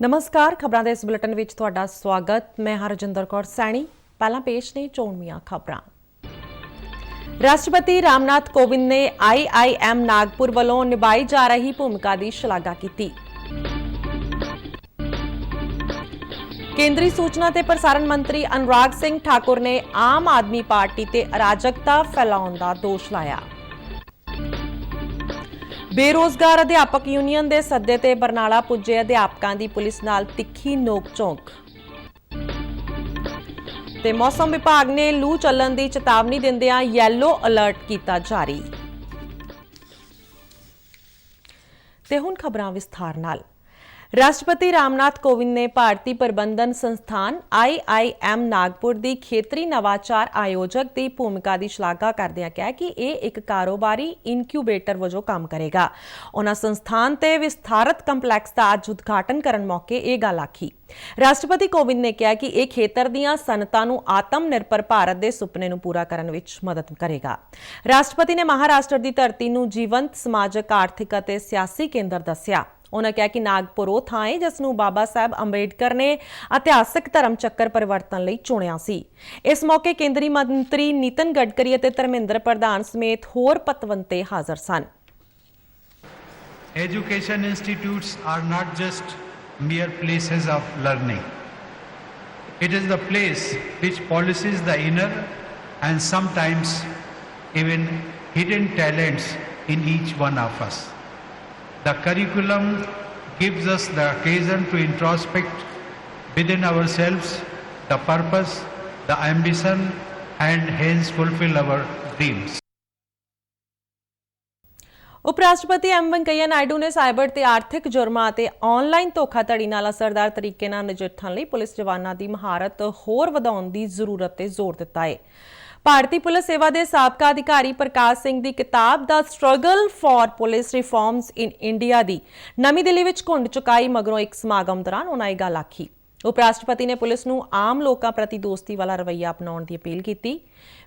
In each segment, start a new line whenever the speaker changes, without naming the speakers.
नमस्कार, खबरां दे इस बुलेटिन विच तुहाडा स्वागत। मैं हरजिंदर कौर सैनी। पहला पेश ने चोणवीआं खबरां। राष्ट्रपति रामनाथ कोविंद ने IIM नागपुर वालों निभाई जा रही भूमिका की शलाघा की। केंद्रीय सूचना ते प्रसारण मंत्री अनुराग सिंह ठाकुर ने आम आदमी पार्टी ते अराजकता फैलाउण दा दोष लाया। बेरोजगार अध्यापक यूनियन दे सद्दे ते बरनाला पुजे अध्यापकां दी पुलिस नाल तिखी नोक झोंक। ते मौसम विभाग ने लू चलण दी चेतावनी दिंदिआं येलो अलर्ट कीता जारी। ते हुण खबरां विस्तार नाल। राष्ट्रपति रामनाथ कोविंद ने भारतीय प्रबंधन संस्थान IIM नागपुर की खेतरी नवाचार आयोजक की भूमिका की शलाघा करदिआं कहा कि यह एक कारोबारी इनक्यूबेटर वजों काम करेगा। उन्होंने संस्थान ते विस्तारत कंपलैक्स का अज उद्घाटन करन मौके ये गल आखी। राष्ट्रपति कोविंद ने कहा कि यह खेतर दीआं सनअतां नूं आत्म निर्भर भारत के सुपने नूं पूरा करन विच मदद करेगा। राष्ट्रपति ने महाराष्ट्र की धरती नूं जीवंत समाजिक आर्थिक और सियासी केंद्र दस्सिया। उन्होंने कहा कि नागपुर वो थां है जिसनूं बाबा साहब अंबेडकर ने इतिहासक धर्म चक्कर परिवर्तन लई चुनिया सी। इस मौके केंद्रीय मंत्री नितिन गडकरी और धर्मेंद्र प्रधान समेत होर पतवंते हाज़र सन।
Education institutes are not just mere places of learning. It is the place which polishes the inner and sometimes even hidden talents in each one of us. The curriculum gives us the occasion to introspect within ourselves the purpose, the ambition, and hence fulfill our dreams.
उपराष्ट्रपति M Venkaiah Naidu ने cyber ते आर्थिक जुर्मां ते online धोखाधड़ी नाल असरदार तरीके नाल नजिठण लई पुलिस जवानां दी महारत होर वधाउण दी जरूरत ते जोर दिता है। भारतीय पुलिस सेवा के साबका अधिकारी प्रकाश सिंह की किताब the struggle for police reforms in India की नवी दिल्ली में घुंड चुकाई मगरों एक समागम दौरान उन्होंने गल आखी। उपराष्ट्रपति ने पुलिस नूं आम लोगों प्रति दोस्ती वाला रवैया अपनाउण की अपील की।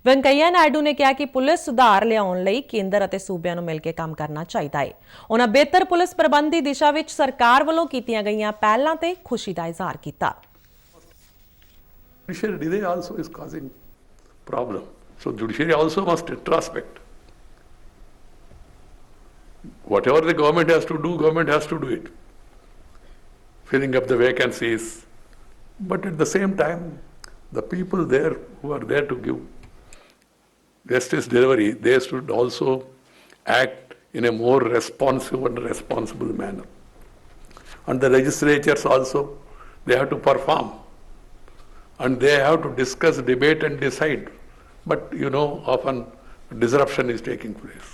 वेंकैया नायडू ने कहा कि पुलिस सुधार लियाउण लई केंद्र और सूबिਆਂ नूं मिल के काम करना चाहिए है। उन्होंने बेहतर पुलिस प्रबंध की दिशा में सरकार वालों कीतियां गईयां पहलों ते खुशी का इजहार किया।
Problem. So judiciary also must introspect. Whatever the government has to do, government has to do it. Filling up the vacancies. But at the same time, the people there who are there to give justice delivery, they should also act in a more responsive and responsible manner. And the legislatures also, they have to perform. And they have to discuss, debate and decide. But you know, often disruption is taking place.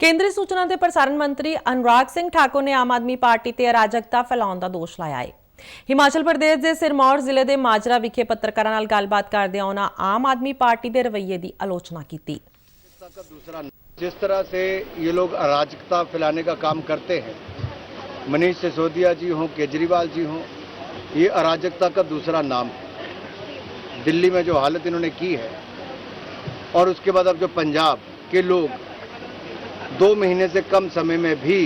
केंद्रीय सूचना ते प्रसारण मंत्री अनुराग सिंह ठाकुर ने आम आदमी party ते अराजकता फैलाउण दा दोष लाया है। हिमाचल प्रदेश के सिरमौर जिले के माजरा विखे पत्रकारां नाल गलबात करदे उन्हां आम आदमी पार्टी के रवैये की आलोचना की।
जिस तरह से ये लोग अराजकता फैलाने का काम करते हैं, मनीष सिसोदिया जी हों, केजरीवाल जी हों, ये अराजकता का दूसरा नाम है। दिल्ली में जो हालत इन्होंने की है और उसके बाद अब जो पंजाब के लोग 2 महीने से कम समय में भी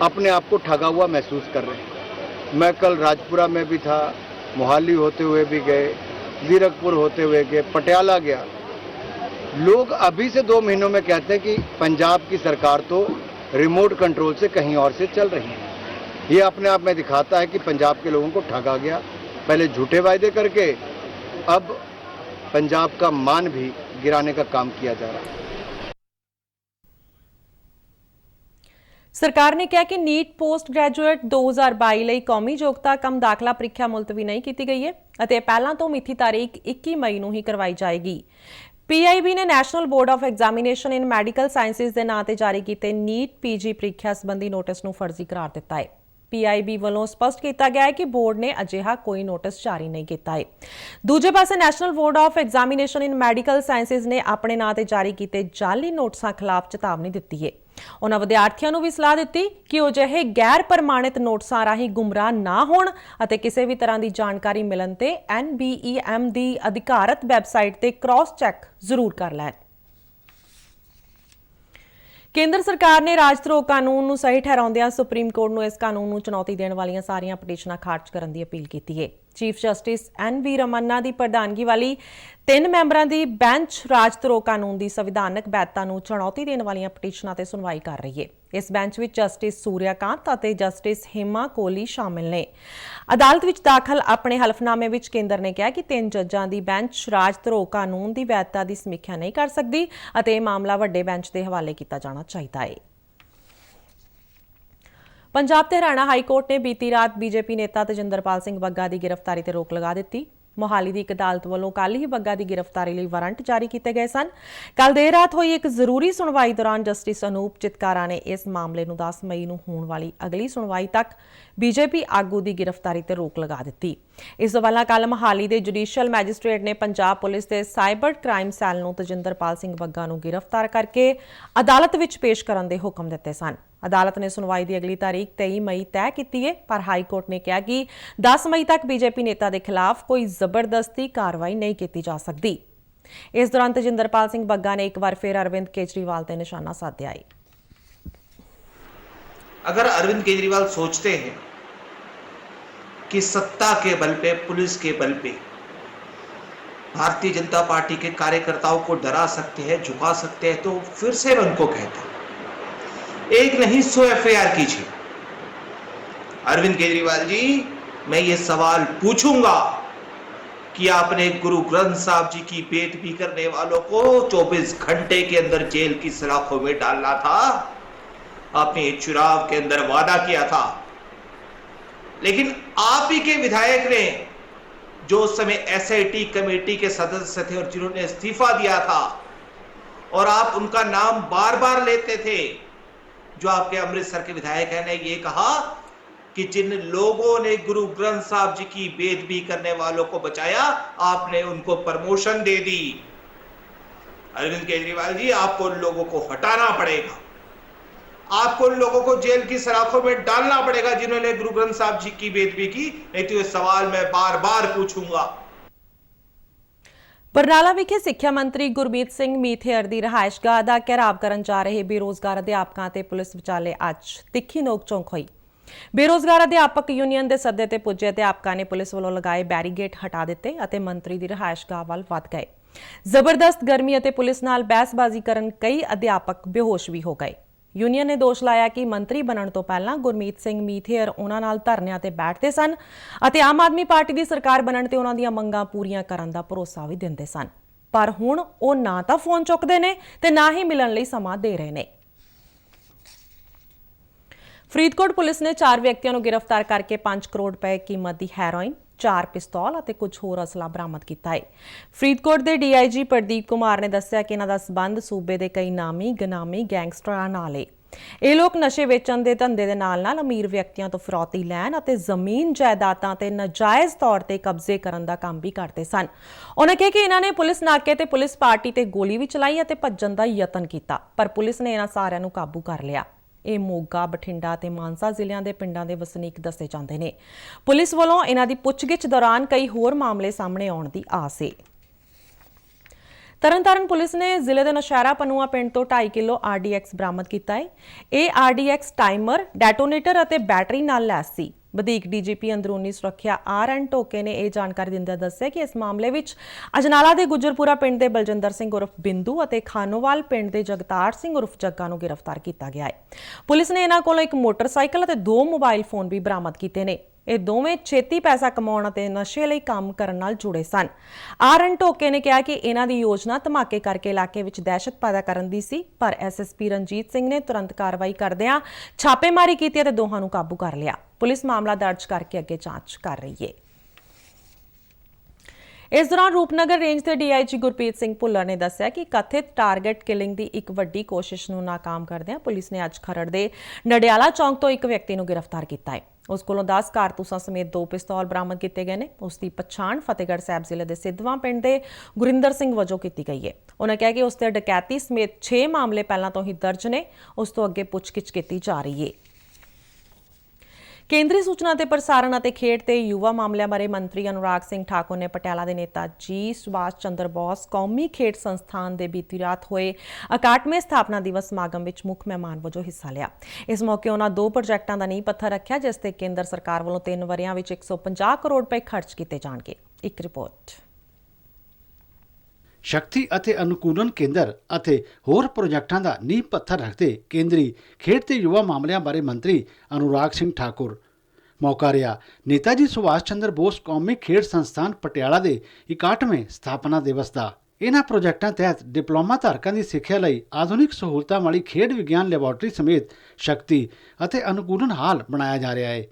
अपने आप को ठगा हुआ महसूस कर रहे हैं। मैं कल राजपुरा में भी था, मोहाली होते हुए भी गए, ज़ीरकपुर होते हुए गए, पटियाला गया। लोग अभी से 2 महीनों में कहते हैं कि पंजाब की सरकार तो रिमोट कंट्रोल से कहीं और से चल रही है। ये अपने आप में दिखाता है कि पंजाब के लोगों को ठगा गया। पहले झूठे वायदे करके अब पंजाब का मान भी गिराने का काम किया जा रहा है।
सरकार ने कहा कि नीट पोस्ट ग्रेजुएट 2022 ਲਈ कौमी योग्यता कम दाखला ਪ੍ਰੀਖਿਆ मुलतवी नहीं की गई है ਅਤੇ ਪਹਿਲਾਂ ਤੋਂ ਮਿਤੀ ਤਾਰੀਖ 21 ਮਈ ਨੂੰ ਹੀ ਕਰਵਾਈ ਜਾਏਗੀ। PIB ने national board of examination in medical sciences के नां ते जारी किए नीट PG ਪ੍ਰੀਖਿਆ संबंधी नोटिस ਨੂੰ फर्जी करार दिता है। PIB ਵੱਲੋਂ स्पष्ट किया गया है कि बोर्ड ने अजिहा कोई नोटिस जारी नहीं किया है। दूजे पासे national board of examination in medical sciences ने अपने नां ते जारी किए जाली नोटिसां खिलाफ चेतावनी दी है। उन्होंने विद्यार्थियों को भी सलाह दी कि वो अजिहे गैर प्रमाणित नोटिसां राही गुमराह ना होण अते किसी भी तरह की जानकारी मिलण ते NBEM की अधिकारत वैबसाइट ते क्रॉस चैक जरूर कर लैण। ਕੇਂਦਰ ਸਰਕਾਰ ਨੇ ਰਾਜ ਧਰੋਹ ਕਾਨੂੰਨ ਨੂੰ ਸਹੀ ਠਹਿਰਾਉਂਦਿਆਂ ਸੁਪਰੀਮ ਕੋਰਟ ਨੂੰ ਇਸ ਕਾਨੂੰਨ ਨੂੰ ਚੁਣੌਤੀ ਦੇਣ ਵਾਲੀਆਂ ਸਾਰੀਆਂ ਪਟੀਸ਼ਨਾਂ ਖਾਰਜ ਕਰਨ ਦੀ ਅਪੀਲ ਕੀਤੀ ਹੈ। Chief justice ਐਨ.ਵੀ. ਰਮन्ना ਦੀ ਪ੍ਰਧਾਨਗੀ ਵਾਲੀ 3 ਮੈਂਬਰਾਂ ਦੀ ਬੈਂਚ ਰਾਜ ਧਰੋਹ ਕਾਨੂੰਨ ਦੀ ਸੰਵਿਧਾਨਕ ਵੈਧਤਾ ਨੂੰ ਚੁਣੌਤੀ ਦੇਣ ਵਾਲੀਆਂ ਪਟੀਸ਼ਨਾਂ ਤੇ ਸੁਣਵਾਈ ਕਰ ਰਹੀ ਹੈ। ਇਸ ਬੈਂਚ ਵਿੱਚ ਜਸਟਿਸ ਸੂਰਿਆਕਾਂਤ ਅਤੇ ਜਸਟਿਸ ਹਿਮਾ ਕੋਹਲੀ ਸ਼ਾਮਿਲ ਨੇ। ਅਦਾਲਤ ਵਿੱਚ ਦਾਖਲ ਆਪਣੇ ਹਲਫਨਾਮੇ ਵਿੱਚ ਕੇਂਦਰ ਨੇ ਕਿਹਾ ਕਿ 3 ਜੱਜਾਂ ਦੀ ਬੈਂਚ ਰਾਜ ਧਰੋਹ ਕਾਨੂੰਨ ਦੀ ਵੈਧਤਾ ਦੀ ਸਮੀਖਿਆ ਨਹੀਂ ਕਰ ਸਕਦੀ ਅਤੇ ਇਹ ਮਾਮਲਾ ਵੱਡੇ ਬੈਂਚ ਦੇ ਹਵਾਲੇ ਕੀਤਾ ਜਾਣਾ ਚਾਹੀਦਾ ਹੈ। ਪੰਜਾਬ ਤੇ ਹਰਿਆਣਾ ਹਾਈ ਕੋਰਟ ਨੇ ਬੀਤੀ ਰਾਤ ਬੀਜੇਪੀ ਨੇਤਾ ਤੇਜਿੰਦਰਪਾਲ ਸਿੰਘ ਬੱਗਾ ਦੀ ਗ੍ਰਿਫਤਾਰੀ ਤੇ ਰੋਕ ਲਗਾ ਦਿੱਤੀ। ਮੋਹਾਲੀ ਦੀ ਇੱਕ ਅਦਾਲਤ ਵੱਲੋਂ ਕੱਲ੍ਹ ਹੀ ਬੱਗਾ ਦੀ ਗ੍ਰਿਫਤਾਰੀ ਲਈ ਵਾਰੰਟ ਜਾਰੀ ਕੀਤੇ ਗਏ ਸਨ। ਕੱਲ੍ਹ ਦੇਰ ਰਾਤ ਹੋਈ ਇੱਕ ਜ਼ਰੂਰੀ ਸੁਣਵਾਈ ਦੌਰਾਨ ਜਸਟਿਸ ਅਨੂਪ ਚਿਤਕਾਰਾ ਨੇ ਇਸ ਮਾਮਲੇ ਨੂੰ 10 ਮਈ ਨੂੰ ਹੋਣ ਵਾਲੀ ਅਗਲੀ ਸੁਣਵਾਈ ਤੱਕ ਬੀਜੇਪੀ ਆਗੂ ਦੀ ਗ੍ਰਿਫਤਾਰੀ ਤੇ ਰੋਕ ਲਗਾ ਦਿੱਤੀ। ਇਸ ਤੋਂ ਪਹਿਲਾਂ ਕੱਲ੍ਹ ਮੋਹਾਲੀ ਦੇ ਜੁਡੀਸ਼ੀਅਲ ਮੈਜਿਸਟ੍ਰੇਟ ਨੇ ਪੰਜਾਬ ਪੁਲਿਸ ਦੇ ਸਾਈਬਰ ਕ੍ਰਾਈਮ ਸੈੱਲ ਨੂੰ ਤੇਜਿੰਦਰਪਾਲ ਸਿੰਘ ਬੱਗਾ ਨੂੰ ਗ੍ਰਿਫਤਾਰ ਕਰਕੇ ਅਦਾਲਤ ਵਿੱਚ ਪੇਸ਼ ਕਰਨ ਦੇ ਹੁਕਮ ਦਿੱਤੇ ਸਨ। ਅਦਾਲਤ ਨੇ ਸੁਣਵਾਈ ਦੀ ਅਗਲੀ ਤਾਰੀਖ 23 ਮਈ ਤੈਅ ਕੀਤੀ ਹੈ, ਪਰ ਹਾਈ ਕੋਰਟ ਨੇ ਕਿਹਾ ਕਿ 10 ਮਈ ਤੱਕ ਬੀਜੇਪੀ ਨੇਤਾ ਦੇ ਖਿਲਾਫ ਕੋਈ ਜ਼ਬਰਦਸਤੀ ਕਾਰਵਾਈ ਨਹੀਂ ਕੀਤੀ ਜਾ ਸਕਦੀ। ਇਸ ਦੌਰਾਨ ਤੇਜਿੰਦਰਪਾਲ ਸਿੰਘ ਬੱਗਾ ਨੇ ਇੱਕ ਵਾਰ ਫਿਰ ਅਰਵਿੰਦ केजरीवाल ਤੇ ਨਿਸ਼ਾਨਾ ਸਾਧਿਆ ਹੈ।
अगर अरविंद केजरीवाल सोचते हैं कि सत्ता के बल पे, पुलिस के बल पे भारतीय जनता पार्टी के कार्यकर्ताओं को डरा सकते हैं, झुका सकते हैं, तो फिर से मैं उनको कहता हूं, एक नहीं 100 FIR कीजिए। अरविंद केजरीवाल जी, मैं ये सवाल पूछूंगा कि आपने गुरु ग्रंथ साहब जी की बेदबी करने वालों को 24 घंटे के अंदर जेल की सलाखों में डालना था। आपने चुनाव के अंदर वादा किया था, लेकिन आप ही के विधायक ने, जो उस समय SIT कमेटी के सदस्य थे और जिन्होंने इस्तीफा दिया था, और आप उनका नाम बार बार लेते थे, जो आपके अमृतसर के विधायक हैं, ने ये कहा कि जिन लोगों ने गुरु ग्रंथ साहब जी की बेदबी करने वालों को बचाया, आपने उनको प्रमोशन दे दी। अरविंद केजरीवाल जी, आपको उन लोगों को हटाना पड़ेगा, आपको उन लोगों को जेल की सलाखों में डालना पड़ेगा जिन्होंने गुरु ग्रंथ साहब जी की बेदबी की, नहीं तो ये सवाल मैं बार बार पूछूंगा।
ਬਰਨਾਲਾ ਵਿਖੇ ਸਿੱਖਿਆ ਮੰਤਰੀ ਗੁਰਮੀਤ ਸਿੰਘ ਮੀਥੇਰ ਦੀ ਰਿਹਾਇਸ਼ਗਾਹ ਦਾ ਘਿਰਾਵ ਕਰਨ ਜਾ ਰਹੇ ਬੇਰੋਜ਼ਗਾਰ ਅਧਿਆਪਕਾਂ ਤੇ ਪੁਲਿਸ ਵਿਚਾਲੇ ਅੱਜ ਤਿੱਖੀ ਨੋਕ-ਝੋਂਕ ਹੋਈ। ਬੇਰੋਜ਼ਗਾਰ ਅਧਿਆਪਕ ਯੂਨੀਅਨ ਦੇ ਸੱਦੇ ਤੇ ਪੁੱਜੇ ਅਧਿਆਪਕਾਂ ਨੇ ਪੁਲਿਸ ਵੱਲੋਂ ਲਗਾਏ ਬੈਰੀਗੇਡ ਹਟਾ ਦਿੱਤੇ ਅਤੇ ਮੰਤਰੀ ਦੀ ਰਿਹਾਇਸ਼ਗਾਹ ਵੱਲ ਵਧ ਗਏ। ਜ਼ਬਰਦਸਤ ਗਰਮੀ ਅਤੇ ਪੁਲਿਸ ਨਾਲ ਬਹਿਸਬਾਜ਼ੀ ਕਰਨ ਕਈ ਅਧਿਆਪਕ ਬੇਹੋਸ਼ ਵੀ ਹੋ ਗਏ। ਯੂਨੀਅਨ ਨੇ ਦੋਸ਼ ਲਾਇਆ ਕਿ ਮੰਤਰੀ ਬਣਨ ਤੋਂ ਪਹਿਲਾਂ ਗੁਰਮੀਤ ਸਿੰਘ ਮੀਥੇਰ ਉਹਨਾਂ ਨਾਲ ਧਰਨਿਆਂ ਤੇ ਬੈਠਦੇ ਸਨ ਅਤੇ ਆਮ ਆਦਮੀ ਪਾਰਟੀ ਦੀ ਸਰਕਾਰ ਬਣਨ ਤੇ ਉਹਨਾਂ ਦੀਆਂ ਮੰਗਾਂ ਪੂਰੀਆਂ ਕਰਨ ਦਾ ਭਰੋਸਾ ਵੀ ਦਿੰਦੇ ਸਨ, ਪਰ ਹੁਣ ਉਹ ਨਾ ਤਾਂ ਫੋਨ ਚੁੱਕਦੇ ਨੇ ਤੇ ਨਾ ਹੀ ਮਿਲਣ ਲਈ ਸਮਾਂ ਦੇ ਰਹੇ ਨੇ। ਫਰੀਦਕੋਟ ਪੁਲਿਸ ਨੇ 4 ਵਿਅਕਤੀਆਂ ਨੂੰ ਗ੍ਰਿਫਤਾਰ ਕਰਕੇ 5 ਕਰੋੜ ਰੁਪਏ ਕੀਮਤ ਦੀ ਹੈਰੋਇਨ, 4 ਪਿਸਤੌਲ ਅਤੇ ਕੁਝ ਹੋਰ ਅਸਲਾ ਬਰਾਮਦ ਕੀਤਾ ਹੈ। ਫਰੀਦਕੋਟ ਦੇ DIG ਪ੍ਰਦੀਪ ਕੁਮਾਰ ਨੇ ਦੱਸਿਆ ਕਿ ਇਹਨਾਂ ਦਾ ਸਬੰਧ ਸੂਬੇ ਦੇ ਕਈ ਨਾਮੀ ਗਨਾਮੀ ਗੈਂਗਸਟਰਾਂ ਨਾਲ ਹੈ। ਇਹ ਲੋਕ ਨਸ਼ੇ ਵੇਚਣ ਦੇ ਧੰਦੇ ਦੇ ਨਾਲ-ਨਾਲ ਅਮੀਰ ਵਿਅਕਤੀਆਂ ਤੋਂ ਫਿਰੌਤੀ ਲੈਣ ਅਤੇ ਜ਼ਮੀਨ ਜਾਇਦਾਦਾਂ ਤੇ ਨਾਜਾਇਜ਼ ਤੌਰ ਤੇ ਕਬਜ਼ੇ ਕਰਨ ਦਾ ਕੰਮ ਵੀ ਕਰਦੇ ਸਨ। ਉਹਨਾਂ ਕਿਹਾ ਕਿ ਇਹਨਾਂ ਨੇ ਪੁਲਿਸ ਨਾਕੇ ਤੇ ਪੁਲਿਸ ਪਾਰਟੀ ਤੇ ਗੋਲੀ ਵੀ ਚਲਾਈ ਅਤੇ ਭੱਜਣ ਦਾ ਯਤਨ ਕੀਤਾ, ਪਰ ਪੁਲਿਸ ਨੇ ਇਹਨਾਂ ਸਾਰਿਆਂ ਨੂੰ ਕਾਬੂ ਕਰ ਲਿਆ। ਇਹ ਮੋਗਾ, ਬਠਿੰਡਾ ਤੇ ਮਾਨਸਾ ਜ਼ਿਲ੍ਹਿਆਂ ਦੇ ਪਿੰਡਾਂ ਦੇ ਵਸਨੀਕ ਦੱਸੇ ਜਾਂਦੇ ਨੇ। ਪੁਲਿਸ ਵੱਲੋਂ ਇਹਨਾਂ ਦੀ ਪੁੱਛਗਿੱਛ ਦੌਰਾਨ ਕਈ ਹੋਰ ਮਾਮਲੇ ਸਾਹਮਣੇ ਆਉਣ ਦੀ ਆਸ ਹੈ। ਤਰਨਤਾਰਨ ਪੁਲਿਸ ਨੇ ਜ਼ਿਲ੍ਹੇ ਦੇ ਨੌਸ਼ਹਿਰਾ ਪਨੂਆ ਪਿੰਡ ਤੋਂ 2.5 ਕਿਲੋ RDX ਬਰਾਮਦ ਕੀਤਾ ਹੈ। ਇਹ RDX ਟਾਈਮਰ, ਡੈਟੋਨੇਟਰ ਅਤੇ ਬੈਟਰੀ ਨਾਲ ਲੈਸ ਸੀ। ਵਧੀਕ DGP ਅੰਦਰੂਨੀ ਸੁਰੱਖਿਆ RN ਢੋਕੇ ਨੇ ਇਹ ਜਾਣਕਾਰੀ ਦਿੰਦਿਆਂ ਦੱਸਿਆ ਕਿ ਇਸ ਮਾਮਲੇ ਵਿੱਚ ਅਜਨਾਲਾ ਦੇ ਗੁਜਰਪੁਰਾ ਪਿੰਡ ਦੇ ਬਲਜਿੰਦਰ ਸਿੰਘ ਉਰਫ ਬਿੰਦੂ ਅਤੇ ਖਾਨੋਵਾਲ ਪਿੰਡ ਦੇ ਜਗਤਾਰ ਸਿੰਘ ਉਰਫ ਜੱਗਾ ਨੂੰ ਗ੍ਰਿਫਤਾਰ ਕੀਤਾ ਗਿਆ ਹੈ। ਪੁਲਿਸ ਨੇ ਇਹਨਾਂ ਕੋਲੋਂ ਇੱਕ ਮੋਟਰਸਾਈਕਲ ਅਤੇ 2 ਮੋਬਾਈਲ ਫੋਨ ਵੀ ਬਰਾਮਦ ਕੀਤੇ ਨੇ। ਇਹ ਦੋਵੇਂ ਛੇਤੀ ਪੈਸਾ ਕਮਾਉਣ ਅਤੇ ਨਸ਼ੇ ਲਈ ਕੰਮ ਕਰਨ ਨਾਲ ਜੁੜੇ ਸਨ। RN ਢੋਕੇ ਨੇ ਕਿਹਾ ਕਿ ਇਹਨਾਂ ਦੀ ਯੋਜਨਾ ਧਮਾਕੇ ਕਰਕੇ ਇਲਾਕੇ ਵਿੱਚ ਦਹਿਸ਼ਤ ਪੈਦਾ ਕਰਨ ਦੀ ਸੀ, ਪਰ SSP ਰਣਜੀਤ ਸਿੰਘ ਨੇ ਤੁਰੰਤ ਕਾਰਵਾਈ ਕਰਦਿਆਂ ਛਾਪੇਮਾਰੀ ਕੀਤੀ ਅਤੇ ਦੋਹਾਂ ਨੂੰ ਕਾਬੂ ਕਰ ਲਿਆ। ਪੁਲਿਸ ਮਾਮਲਾ ਦਰਜ ਕਰਕੇ ਅੱਗੇ ਜਾਂਚ ਕਰ ਰਹੀ ਹੈ। ਇਸ ਦੌਰਾਨ ਰੂਪਨਗਰ ਰੇਂਜ ਦੇ DIG ਗੁਰਪ੍ਰੀਤ ਸਿੰਘ ਭੁੱਲਰ ਨੇ ਦੱਸਿਆ ਕਿ ਕਥਿਤ ਟਾਰਗੇਟ ਕਿਲਿੰਗ ਦੀ ਇੱਕ ਵੱਡੀ ਕੋਸ਼ਿਸ਼ ਨੂੰ ਨਾਕਾਮ ਕਰਦਿਆਂ ਪੁਲਿਸ ਨੇ ਅੱਜ ਖਰੜ ਦੇ ਨਡਿਆਲਾ ਚੌਂਕ ਤੋਂ ਇੱਕ ਵਿਅਕਤੀ ਨੂੰ ਗ੍ਰਿਫਤਾਰ ਕੀਤਾ ਹੈ। ਉਸ ਕੋਲੋਂ 10 ਕਾਰਤੂਸਾਂ ਸਮੇਤ 2 ਪਿਸਤੌਲ ਬਰਾਮਦ ਕੀਤੇ ਗਏ ਨੇ। ਉਸ ਦੀ ਪਛਾਣ ਫਤਿਹਗੜ੍ਹ ਸਾਹਿਬ ਜ਼ਿਲ੍ਹੇ ਦੇ ਸਿੱਧਵਾਂ ਪਿੰਡ ਦੇ ਗੁਰਿੰਦਰ ਸਿੰਘ ਵਜੋਂ ਕੀਤੀ ਗਈ ਹੈ। ਉਹਨਾਂ ਕਿਹਾ ਕਿ ਉਸ ਤੇ ਡਕੈਤੀ ਸਮੇਤ 6 ਮਾਮਲੇ ਪਹਿਲਾਂ ਤੋਂ ਹੀ ਦਰਜ ਨੇ। ਉਸ ਤੋਂ ਅੱਗੇ ਪੁੱਛਗਿੱਛ ਕੀਤੀ ਜਾ ਰਹੀ ਹੈ। ਕੇਂਦਰੀ ਸੂਚਨਾ ਤੇ ਪ੍ਰਸਾਰਣ ਅਤੇ ਖੇਡ ਤੇ ਯੁਵਾ ਮਾਮਲਿਆਂ ਬਾਰੇ ਮੰਤਰੀ ਅਨੁਰਾਗ ਸਿੰਘ ਠਾਕੁਰ ਨੇ ਪਟਿਆਲਾ ਦੇ ਨੇਤਾ ਜੀ ਸੁਭਾਸ਼ ਚੰਦਰ ਬੋਸ ਕੌਮੀ ਖੇਡ ਸੰਸਥਾਨ ਦੇ ਬੀਤੀ ਰਾਤ ਹੋਏ 61ਵੇਂ ਸਥਾਪਨਾ ਦਿਵਸ ਸਮਾਗਮ ਵਿੱਚ ਮੁੱਖ ਮਹਿਮਾਨ ਵਜੋਂ ਹਿੱਸਾ ਲਿਆ। ਇਸ ਮੌਕੇ ਉਹਨਾਂ 2 ਪ੍ਰੋਜੈਕਟਾਂ ਦਾ ਨੀਂਹ ਪੱਥਰ ਰੱਖਿਆ ਜਿਸ ਤੇ ਕੇਂਦਰ ਸਰਕਾਰ ਵੱਲੋਂ 3 ਵਰ੍ਹਿਆਂ ਵਿੱਚ 150 ਕਰੋੜ ਰੁਪਏ ਖਰਚ ਕੀਤੇ ਜਾਣਗੇ। ਇੱਕ ਰਿਪੋਰਟ।
ਸ਼ਕਤੀ ਅਤੇ ਅਨੁਕੂਲਨ ਕੇਂਦਰ ਅਤੇ ਹੋਰ ਪ੍ਰੋਜੈਕਟਾਂ ਦਾ ਨੀਂਹ ਪੱਥਰ ਰੱਖਦੇ ਕੇਂਦਰੀ ਖੇਡ ਤੇ ਯੁਵਾ ਮਾਮਲਿਆਂ ਬਾਰੇ ਮੰਤਰੀ ਅਨੁਰਾਗ ਸਿੰਘ ਠਾਕੁਰ। ਮੌਕਾ ਰਿਹਾ ਨੇਤਾ ਜੀ ਸੁਭਾਸ਼ ਚੰਦਰ ਬੋਸ ਕੌਮੀ ਖੇਡ ਸੰਸਥਾਨ ਪਟਿਆਲਾ ਦੇ 61ਵੇਂ ਸਥਾਪਨਾ ਦਿਵਸ ਦਾ। ਇਹਨਾਂ ਪ੍ਰੋਜੈਕਟਾਂ ਤਹਿਤ ਡਿਪਲੋਮਾ ਧਾਰਕਾਂ ਦੀ ਸਿੱਖਿਆ ਲਈ ਆਧੁਨਿਕ ਸਹੂਲਤਾਂ ਵਾਲੀ ਖੇਡ ਵਿਗਿਆਨ ਲੈਬੋਰੇਟਰੀ ਸਮੇਤ ਸ਼ਕਤੀ ਅਤੇ ਅਨੁਕੂਲਨ ਹਾਲ ਬਣਾਇਆ ਜਾ ਰਿਹਾ ਹੈ।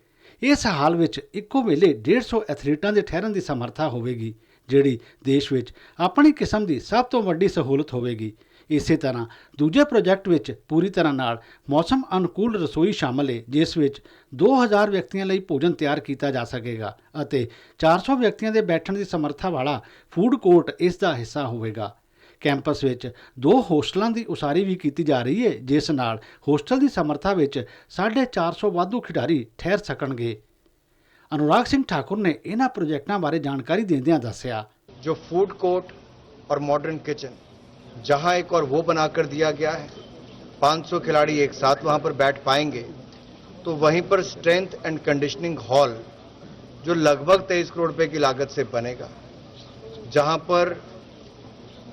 ਇਸ ਹਾਲ ਵਿੱਚ ਇੱਕੋ ਵੇਲੇ 150 ਐਥਲੀਟਾਂ ਦੇ ਠਹਿਰਨ ਦੀ ਸਮਰੱਥਾ ਹੋਵੇਗੀ, ਜਿਹੜੀ ਦੇਸ਼ ਵਿੱਚ ਆਪਣੀ ਕਿਸਮ ਦੀ ਸਭ ਤੋਂ ਵੱਡੀ ਸਹੂਲਤ ਹੋਵੇਗੀ। ਇਸੇ ਤਰ੍ਹਾਂ ਦੂਜੇ ਪ੍ਰੋਜੈਕਟ ਵਿੱਚ ਪੂਰੀ ਤਰ੍ਹਾਂ ਨਾਲ ਮੌਸਮ ਅਨੁਕੂਲ ਰਸੋਈ ਸ਼ਾਮਲ ਹੈ, ਜਿਸ ਵਿੱਚ 2000 ਵਿਅਕਤੀਆਂ ਲਈ ਭੋਜਨ ਤਿਆਰ ਕੀਤਾ ਜਾ ਸਕੇਗਾ ਅਤੇ 400 ਵਿਅਕਤੀਆਂ ਦੇ ਬੈਠਣ ਦੀ ਸਮਰੱਥਾ ਵਾਲਾ ਫੂਡ ਕੋਰਟ ਇਸ ਦਾ ਹਿੱਸਾ ਹੋਵੇਗਾ। ਕੈਂਪਸ ਵਿੱਚ 2 ਹੋਸਟਲਾਂ ਦੀ ਉਸਾਰੀ ਵੀ ਕੀਤੀ ਜਾ ਰਹੀ ਹੈ, ਜਿਸ ਨਾਲ ਹੋਸਟਲ ਦੀ ਸਮਰੱਥਾ ਵਿੱਚ 450 ਵਾਧੂ ਖਿਡਾਰੀ ਠਹਿਰ ਸਕਣਗੇ। अनुराग सिंह ठाकुर ने इन्हां प्रोजेक्टां बारे जानकारी देंदियां दस्सिया,
जो फूड कोर्ट और मॉडर्न किचन जहां एक और वो बनाकर दिया गया है, 500 खिलाड़ी एक साथ वहां पर बैठ पाएंगे, तो वहीं पर स्ट्रेंथ एंड कंडीशनिंग हॉल जो लगभग 23 करोड़ रुपए की लागत से बनेगा, जहां पर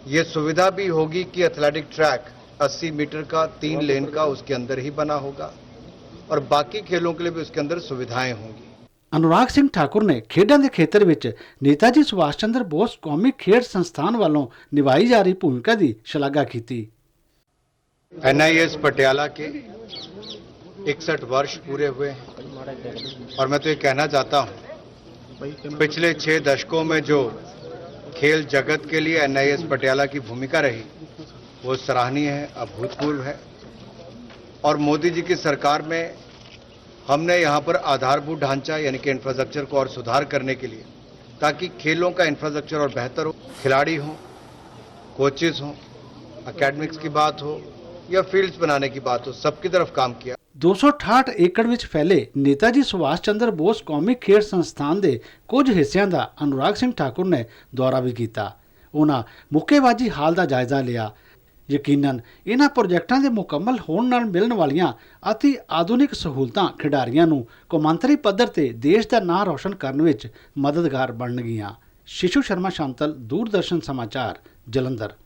ये सुविधा भी होगी कि एथलेटिक ट्रैक 80 मीटर का 3 लेन का उसके अंदर ही बना होगा और बाकी खेलों के लिए भी उसके अंदर सुविधाएं होंगी।
अनुराग सिंह ठाकुर ने खेडों के खेत्र में नेता जी सुभाष चंद्र बोस कौमी खेड संस्थान वालों निभाई जा रही भूमिका की शलाघा की।
NIS पटियाला के 61 वर्ष पूरे हुए हैं और मैं तो ये कहना चाहता हूँ, पिछले 6 दशकों में जो खेल जगत के लिए NIS पटियाला की भूमिका रही वो सराहनीय है, अभूतपूर्व है। और मोदी जी की सरकार में हमने यहाँ पर आधारभूत ढांचा यानी कि इंफ्रास्ट्रक्चर को और सुधार करने के लिए, ताकि खेलों का इंफ्रास्ट्रक्चर और बेहतर हो, खिलाड़ी हों, कोचेस हों, एकेडमिक्स की बात हो या फील्ड्स बनाने की बात हो, सबकी तरफ काम किया।
268 एकड़ ਵਿੱਚ फैले नेता जी सुभाष चंद्र बोस कौमी खेड संस्थान ਦੇ ਕੁਝ ਹਿੱਸਿਆਂ ਦਾ अनुराग सिंह ठाकुर ने ਦੌਰਾ ਵੀ ਕੀਤਾ। ਉਹਨਾਂ ਮੁੱਕੇਬਾਜ਼ੀ ਹਾਲ ਦਾ ਜਾਇਜ਼ਾ ਲਿਆ। ਯਕੀਨਨ ਇਹਨਾਂ ਪ੍ਰੋਜੈਕਟਾਂ ਦੇ ਮੁਕੰਮਲ ਹੋਣ ਨਾਲ ਮਿਲਣ ਵਾਲੀਆਂ ਅਤੀ ਆਧੁਨਿਕ ਸਹੂਲਤਾਂ ਖਿਡਾਰੀਆਂ ਨੂੰ ਕੌਮਾਂਤਰੀ ਪੱਧਰ ਤੇ ਦੇਸ਼ ਦਾ ਨਾਂ ਰੌਸ਼ਨ ਕਰਨ ਵਿੱਚ ਮਦਦਗਾਰ ਬਣਨਗੀਆਂ। शिशु शर्मा शांतल, दूरदर्शन समाचार, जलंधर।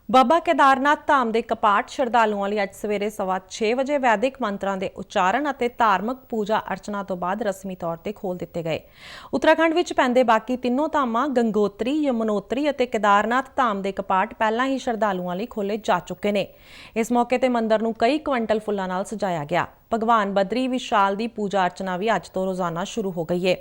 ਬਾਬਾ ਕੇਦਾਰਨਾਥ ਧਾਮ ਦੇ ਕਪਾਟ ਸ਼ਰਧਾਲੂਆਂ ਲਈ ਅੱਜ ਸਵੇਰੇ 6:15 ਵਜੇ ਵੈਦਿਕ ਮੰਤਰਾਂ ਦੇ ਉਚਾਰਨ ਅਤੇ ਧਾਰਮਿਕ ਪੂਜਾ ਅਰਚਨਾ ਤੋਂ ਬਾਅਦ ਰਸਮੀ ਤੌਰ ਤੇ ਖੋਲ੍ਹ ਦਿੱਤੇ ਗਏ। ਉੱਤਰਾਖੰਡ ਵਿੱਚ ਪੈਂਦੇ ਬਾਕੀ ਤਿੰਨੋਂ ਧਾਮਾਂ ਗੰਗੋਤਰੀ, ਯਮਨੋਤਰੀ ਅਤੇ ਕੇਦਾਰਨਾਥ ਧਾਮ ਦੇ ਕਪਾਟ ਪਹਿਲਾਂ ਹੀ ਸ਼ਰਧਾਲੂਆਂ ਲਈ ਖੋਲ੍ਹੇ ਜਾ ਚੁੱਕੇ ਨੇ। ਇਸ ਮੌਕੇ ਤੇ ਮੰਦਰ ਨੂੰ ਕਈ ਕੁਇੰਟਲ ਫੁੱਲਾਂ ਨਾਲ ਸਜਾਇਆ ਗਿਆ। ਭਗਵਾਨ ਬਦਰੀ ਵਿਸ਼ਾਲ ਦੀ ਪੂਜਾ ਅਰਚਨਾ ਵੀ ਅੱਜ ਤੋਂ ਰੋਜ਼ਾਨਾ ਸ਼ੁਰੂ ਹੋ ਗਈ ਹੈ।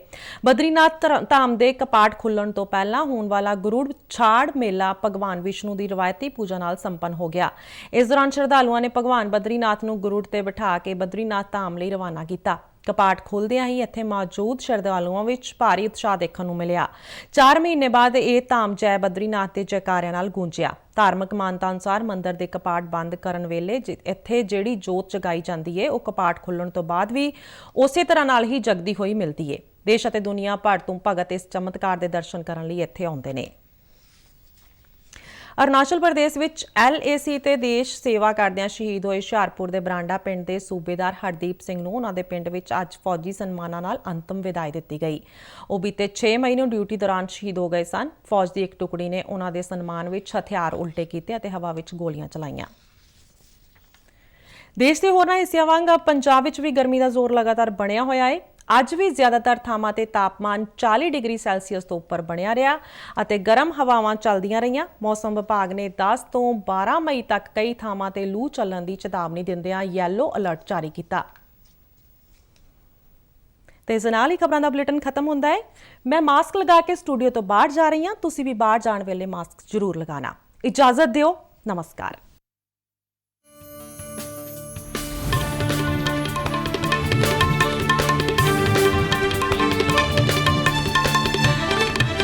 ਬਦਰੀਨਾਥ ਧਾਮ ਦੇ ਕਪਾਟ ਖੁੱਲਣ ਤੋਂ ਪਹਿਲਾਂ ਹੋਣ ਵਾਲਾ ਗੁਰੂੜ ਛਾੜ ਮੇਲਾ ਭਗਵਾਨ ਵਿਸ਼ਨੂੰ ਦੀ ਰਵਾਇਤੀ ਪੂਜਾ ਨਾਲ ਸੰਪੰਨ ਹੋ ਗਿਆ। ਇਸ ਦੌਰਾਨ ਸ਼ਰਧਾਲੂਆਂ ਨੇ ਭਗਵਾਨ ਬਦਰੀਨਾਥ ਨੂੰ ਗੁਰੂੜ ਤੇ ਬਿਠਾ ਕੇ ਬਦਰੀਨਾਥ ਧਾਮ ਲਈ ਰਵਾਨਾ ਕੀਤਾ। ਕਪਾਟ ਖੁੱਲ੍ਹਦਿਆਂ ਹੀ ਇੱਥੇ ਮੌਜੂਦ ਸ਼ਰਧਾਲੂਆਂ ਵਿੱਚ ਭਾਰੀ ਉਤਸ਼ਾਹ ਦੇਖਣ ਨੂੰ ਮਿਲਿਆ। 4 ਮਹੀਨੇ ਬਾਅਦ ਇਹ ਧਾਮ ਜੈ ਬਦਰੀਨਾਥ ਦੇ ਜੈਕਾਰਿਆਂ ਨਾਲ ਗੂੰਜਿਆ। ਧਾਰਮਿਕ ਮਾਨਤਾ ਅਨੁਸਾਰ ਮੰਦਰ ਦੇ ਕਪਾਟ ਬੰਦ ਕਰਨ ਵੇਲੇ ਇੱਥੇ ਜਿਹੜੀ ਜੋਤ ਜਗਾਈ ਜਾਂਦੀ ਹੈ ਉਹ ਕਪਾਟ ਖੁੱਲਣ ਤੋਂ ਬਾਅਦ ਵੀ ਉਸੇ ਤਰ੍ਹਾਂ ਨਾਲ ਹੀ ਜਗਦੀ ਹੋਈ ਮਿਲਦੀ ਹੈ। ਦੇਸ਼ ਅਤੇ ਦੁਨੀਆ ਭਰ ਤੋਂ ਭਗਤ ਇਸ ਚਮਤਕਾਰ ਦੇ ਦਰਸ਼ਨ ਕਰਨ ਲਈ ਇੱਥੇ ਆਉਂਦੇ ਨੇ। ਅਰੁਣਾਚਲ ਪ੍ਰਦੇਸ਼ ਵਿੱਚ LAC ਤੇ ਦੇਸ਼ ਸੇਵਾ ਕਰਦਿਆਂ ਸ਼ਹੀਦ ਹੋਏ ਹੁਸ਼ਿਆਰਪੁਰ ਦੇ ਬਰਾਂਡਾ ਪਿੰਡ ਦੇ ਸੂਬੇਦਾਰ ਹਰਦੀਪ ਸਿੰਘ ਨੂੰ ਉਹਨਾਂ ਦੇ ਪਿੰਡ ਵਿੱਚ ਅੱਜ ਫੌਜੀ ਸਨਮਾਨਾਂ ਨਾਲ ਅੰਤਮ ਵਿਦਾਈ ਦਿੱਤੀ ਗਈ। ਉਹ ਬੀਤੇ 6 ਮਈ ਨੂੰ ਡਿਊਟੀ ਦੌਰਾਨ ਸ਼ਹੀਦ ਹੋ ਗਏ ਸਨ। ਫੌਜ ਦੀ ਇੱਕ ਟੁਕੜੀ ਨੇ ਉਹਨਾਂ ਦੇ ਸਨਮਾਨ ਵਿੱਚ ਹਥਿਆਰ ਉਲਟੇ ਕੀਤੇ ਅਤੇ ਹਵਾ ਵਿੱਚ ਗੋਲੀਆਂ ਚਲਾਈਆਂ। ਦੇਸ਼ ਦੇ ਹੋਰਨਾਂ ਹਿੱਸਿਆਂ ਵਾਂਗ ਪੰਜਾਬ ਵਿੱਚ ਵੀ ਗਰਮੀ ਦਾ ਜ਼ੋਰ ਲਗਾਤਾਰ ਬਣਿਆ ਹੋਇਆ ਹੈ। ਅੱਜ ਵੀ ਜ਼ਿਆਦਾਤਰ ਥਾਵਾਂ ਤੇ ਤਾਪਮਾਨ 40 ਡਿਗਰੀ ਸੈਲਸੀਅਸ ਤੋਂ ਉੱਪਰ ਬਣਿਆ ਰਿਹਾ ਅਤੇ ਗਰਮ ਹਵਾਵਾਂ ਚੱਲਦੀਆਂ ਰਹੀਆਂ। ਮੌਸਮ ਵਿਭਾਗ ਨੇ 10 ਤੋਂ 12 ਮਈ ਤੱਕ ਕਈ ਥਾਵਾਂ ਤੇ ਲੂ ਚੱਲਣ ਦੀ ਚੇਤਾਵਨੀ ਦਿੰਦਿਆਂ ਯੈਲੋ ਅਲਰਟ ਜਾਰੀ ਕੀਤਾ। ਤੇ ਇਸ ਨਾਲ ਹੀ ਖਬਰਾਂ ਦਾ ਬੁਲੇਟਿਨ ਖਤਮ ਹੁੰਦਾ ਹੈ। ਮੈਂ ਮਾਸਕ ਲਗਾ ਕੇ ਸਟੂਡੀਓ ਤੋਂ ਬਾਹਰ ਜਾ ਰਹੀ ਹਾਂ। ਤੁਸੀਂ ਵੀ ਬਾਹਰ ਜਾਣ ਵੇਲੇ ਮਾਸਕ ਜ਼ਰੂਰ ਲਗਾਉਣਾ। ਇਜਾਜ਼ਤ ਦਿਓ। ਨਮਸਕਾਰ।